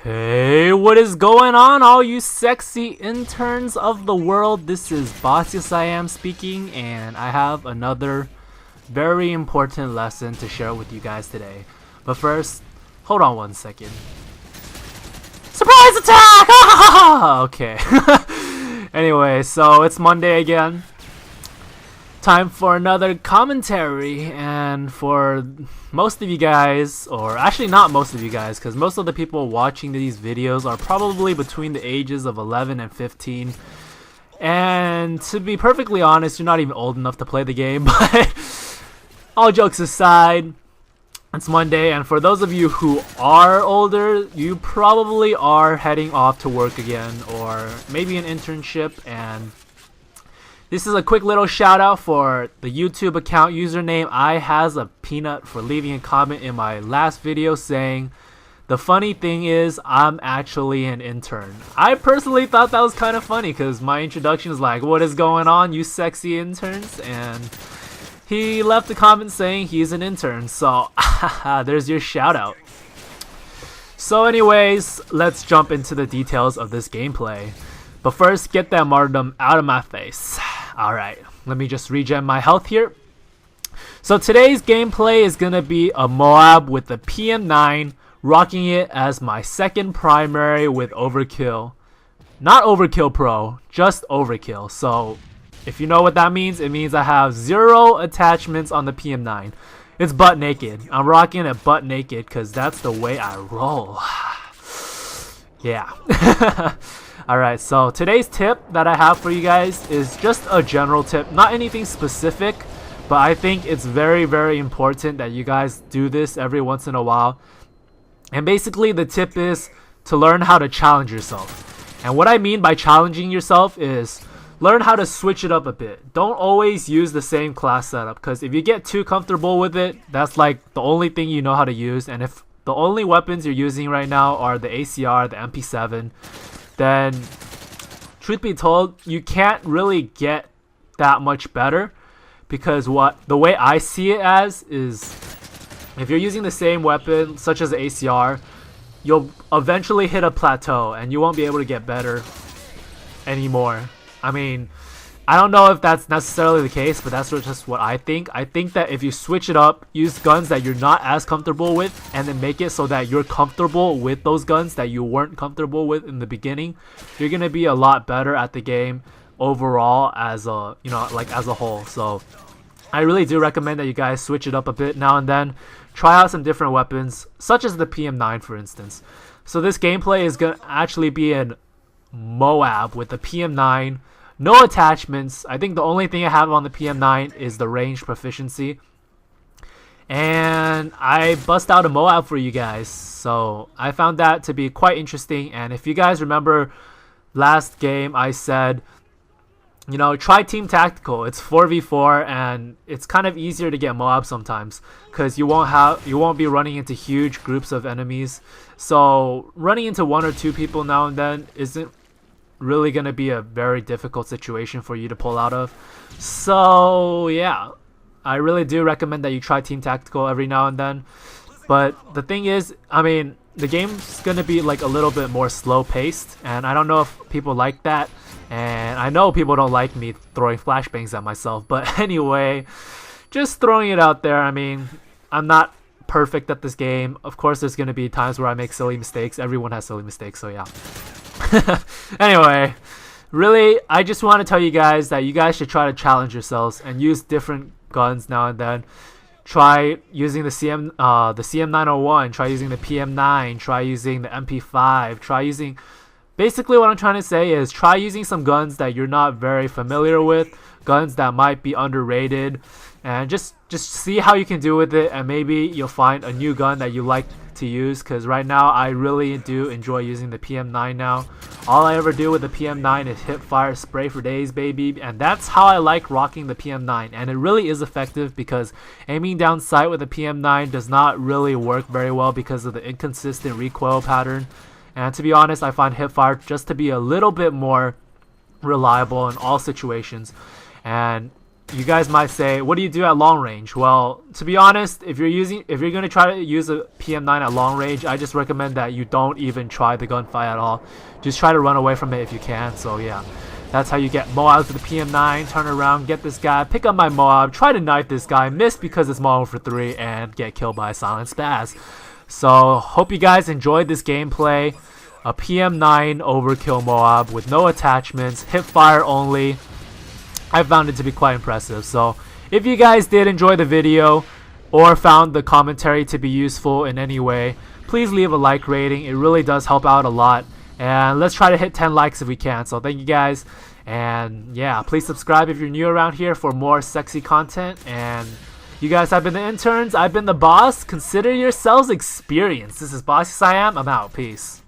Hey, what is going on, all you sexy interns of the world? This is Boss Yes I Am speaking, and I have another very important lesson to share with you guys today. But first, hold on one second. Surprise attack! Okay. Anyway, so it's Monday again. Time for another commentary, and for most of you guys, or actually not most of you guys, because most of the people watching these videos are probably between the ages of 11 and 15, and to be perfectly honest, you're not even old enough to play the game. But all jokes aside, it's Monday, and for those of you who are older, you probably are heading off to work again, or maybe an internship. And this is a quick little shout out for the YouTube account username I has a peanut for leaving a comment in my last video saying, the funny thing is I'm actually an intern. I personally thought that was kind of funny because my introduction is like, what is going on, you sexy interns? And he left a comment saying he's an intern, so there's your shout out. So anyways, let's jump into the details of this gameplay. But first, get that martyrdom out of my face. Alright, let me just regen my health here. So today's gameplay is going to be a MOAB with the PM-9, rocking it as my second primary with Overkill. Not Overkill Pro, just Overkill. So if you know what that means, it means I have 0 attachments on the PM-9. It's butt naked. I'm rocking it butt naked because that's the way I roll. Yeah. Alright, so today's tip that I have for you guys is just a general tip, not anything specific, but I think it's very, very important that you guys do this every once in a while. And basically the tip is to learn how to challenge yourself. And what I mean by challenging yourself is learn how to switch it up a bit. Don't always use the same class setup, because if you get too comfortable with it, that's like the only thing you know how to use. And if the only weapons you're using right now are the ACR, the MP7, then truth be told, you can't really get that much better, because the way I see it as is, if you're using the same weapon such as the ACR, you'll eventually hit a plateau and you won't be able to get better anymore. I mean, I don't know if that's necessarily the case, but that's just what I think. I think that if you switch it up, use guns that you're not as comfortable with, and then make it so that you're comfortable with those guns that you weren't comfortable with in the beginning, you're gonna be a lot better at the game overall as a, as a whole. So I really do recommend that you guys switch it up a bit now and then. Try out some different weapons, such as the PM-9 for instance. So this gameplay is gonna actually be in MOAB with the PM-9. No attachments. I think the only thing I have on the PM-9 is the range proficiency. And I bust out a MOAB for you guys. So I found that to be quite interesting. And if you guys remember last game, I said, try Team Tactical. It's 4v4 and it's kind of easier to get MOAB sometimes because you won't be running into huge groups of enemies. So running into 1 or 2 people now and then isn't really gonna be a very difficult situation for you to pull out of. So yeah, I really do recommend that you try Team Tactical every now and then. But the thing is, I mean, the game's gonna be like a little bit more slow paced, and I don't know if people like that, and I know people don't like me throwing flashbangs at myself, but anyway, just throwing it out there. I mean, I'm not perfect at this game. Of course there's gonna be times where I make silly mistakes. Everyone has silly mistakes, so yeah. Anyway, really, I just want to tell you guys that you guys should try to challenge yourselves and use different guns now and then. Try using the CM901, try using the PM-9, try using the MP5, try using... Basically what I'm trying to say is try using some guns that you're not very familiar with, guns that might be underrated, and just see how you can do with it, and maybe you'll find a new gun that you like to use, because right now I really do enjoy using the PM-9 now. All I ever do with the PM-9 is hip fire, spray for days, baby, and that's how I like rocking the PM-9. And it really is effective because aiming down sight with the PM-9 does not really work very well because of the inconsistent recoil pattern. And to be honest, I find hipfire just to be a little bit more reliable in all situations. And you guys might say, what do you do at long range? Well, to be honest, if you're gonna try to use a PM-9 at long range, I just recommend that you don't even try the gunfight at all. Just try to run away from it if you can. So yeah, that's how you get MOABs with the PM-9. Turn around, get this guy, pick up my MOAB, try to knife this guy, miss because it's MOAB for 3, and get killed by a silent spaz. So hope you guys enjoyed this gameplay. A PM-9 overkill MOAB with no attachments, Hipfire-Only. I found it to be quite impressive. So if you guys did enjoy the video or found the commentary to be useful in any way, please leave a like rating. It really does help out a lot. And let's try to hit 10 likes if we can. So thank you guys. And yeah, please subscribe if you're new around here for more sexy content. And you guys have been the interns. I've been the boss. Consider yourselves experienced. This is Bossy Siam. I'm out. Peace.